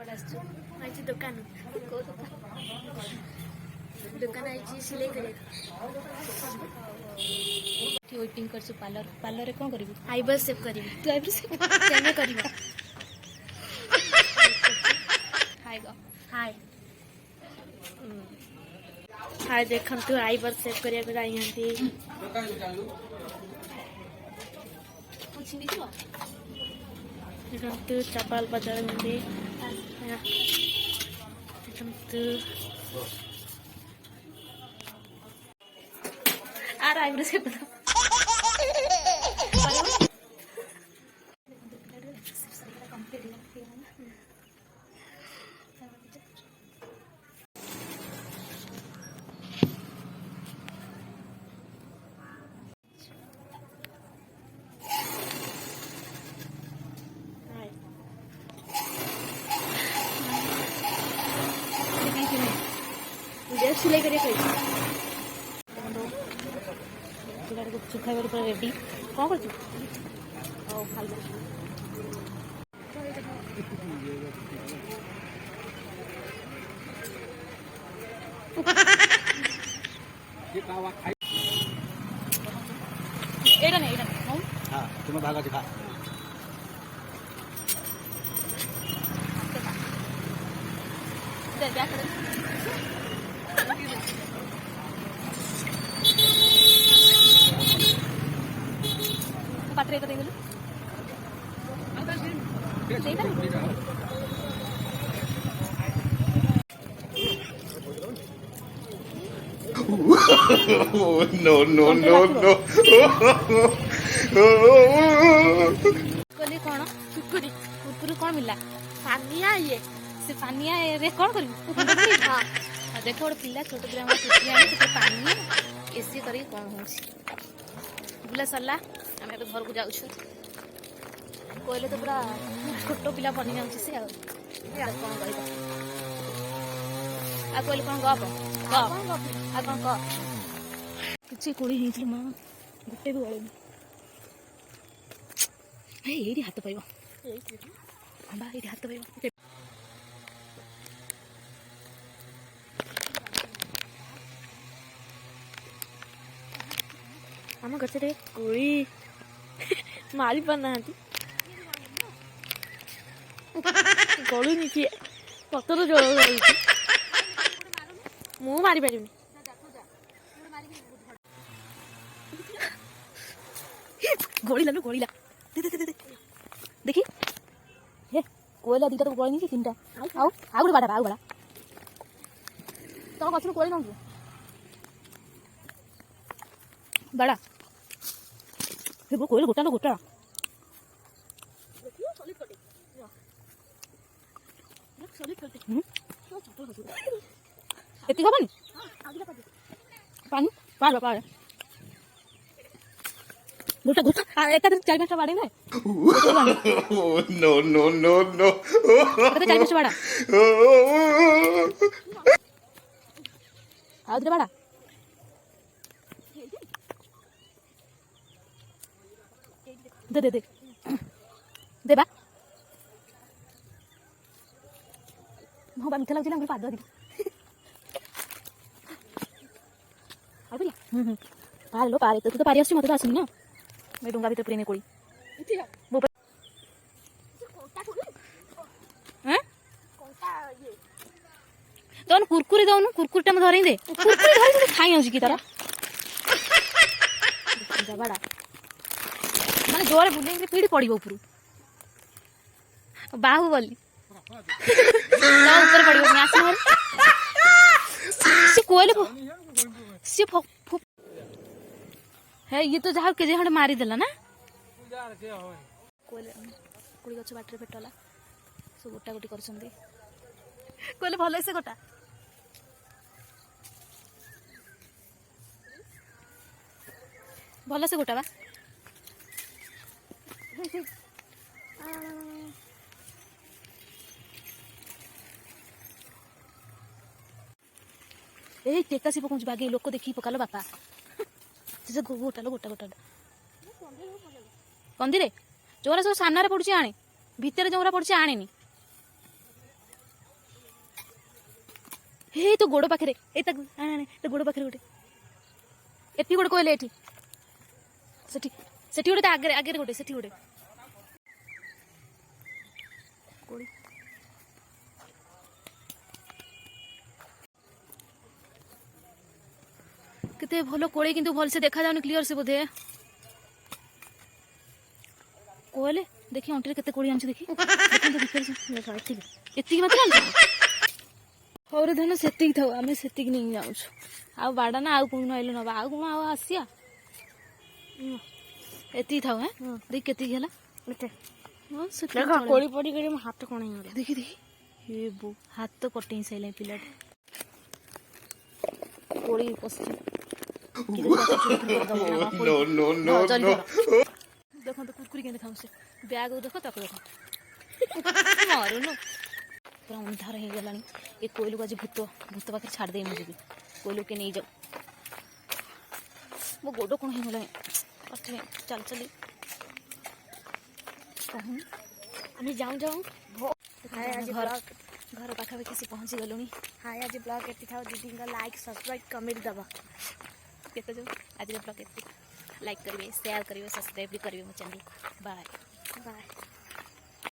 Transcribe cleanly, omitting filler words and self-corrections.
दुकान दुकान आई सिलाई करे वेटिंग कर पार्लर पार्लर रे कोन करबी आईब्रो शेप करबी तू आईब्रो शेप केने करबो हाय गो हाय हाय देखन तू आईब्रो शेप करिया को जाई हंती देखन तू चपल बदल में आ रहा है से पता सिलाई करिए सुखा पूरा रेडी कौन कर तुम्हें भागा दिखा पात्र कते गेलु no no no no Koli कोन कुकुरी कुकुरी कोन मिला पानिया ये से पानिया रे कोन करबी हां देखो और पिल्ला छोट पिल्ला हम कुकुरी आनी तो पानी एसी करी कोन होछि बुला सरला हमें तो घर को जाऊ छु कोइले तो पूरा छोट पिल्ला बनि जाउ से आ कोन कहिबा आ कोइले कोन गप आ कोन क किछि कोली हिथिल मा गुटे भी गळे ए एडी हाथ पाइबो बा एडी हाथ पाइबो आम घर से कोई मारी पाना गलुनि किए पतर जल मु मारी पारि गोला गोला दे दे दे देखी हे कोयला दीटा तो गळनी तीनटा आउ आउ गोटे बाड़ा आउ बाड़ा तम गछनु कोयला नंगु बाड़ा हे गो कोयला गोटा गोटा देखियो सॉलिड कटे देख सॉलिड कटे एती खबनी आगिला पानी पार पार गोटा गोटा एटा चार पांचटा बाड़ी ना no no no no एटा चार पांचटा बाड़ा आउद्रे बाड़ा दे दे दे दे बा हो बा मिठा लागछ ना पाद दे आबिला पार लो पार तो पारी आसी मते तो आसनी ना मैं डोंगा भीतर प्रेमे कोई वो हैं दोन कुरकुरी दोन कुरकुरीटा में धरई दे कुरकुरी धरई दे खाई आसी की तारा जबाड़ा माने जोरे बुले के पीड़ी पड़िबो ऊपर बाहुबली ना ऊपर पड़िबो ना आसी से कोइले से है ये तो जहाँ के जे मारी देला ना कोइले कुड़ी गछ बाटरे पेटला सब गोटा गोटी करछंदी कोइले भले से गोटा भले से गोटा बा ए टेका से पहुंच बागे लोक देखी पकालो बापा से गोटा लो गोटा गोटा कंदी रे जोरा सब सामने पड़ुची आने भितर जोरा पड़ुची आने नी हे तो गोड़ पाखे ए तो गोड़ पाखे गोटे एटी गोटे कहले एटी सेठी सेठी गोटे आगे आगे गोटे सेठी गोटे कोड़ी केते भलो कोड़ी किंतु भल से देखा जाउनी क्लियर से बोधे कहले देखी अंटी केते कोड़ी आंछ देखी देखन तो दिखर से देखा एती मात्र आंछ और धन सेतिक थाउ आमे सेतिक नहीं जाउछ आ बाडा ना आ कोन आइलो ना आ कोन आ आसिया एती थाउ हैं देख केती गेला एते हां से देखा कोड़ी पड़ी गरे हाथ कोन ही देखी देखी हे बो हाथ तो कटिंग सैले पिलाट कोड़ी पस्ती No, no, no, no. देखो तो कुरकुरी के दिखाऊं से बैग देखो तक देखो मारो नो पूरा अंधार हो गलानी ए कोइलू को आज भूत भूत पाखे छाड़ दे मुझे भी कोइलू के नहीं जाओ वो गोडो कौन हो गला कष्ट में चल चली कहूं हमें जाऊं जाऊं हाय आज ब्लॉग घर पाखा किसी पहुंची गलुनी हाय आज ब्लॉग एति थाओ दीदी का लाइक सब्सक्राइब कमेंट दबा केते जो आज ब्लॉग एति लाइक करिवे शेयर करिवे सब्सक्राइब भी करिवे मो चैनल बाय बाय।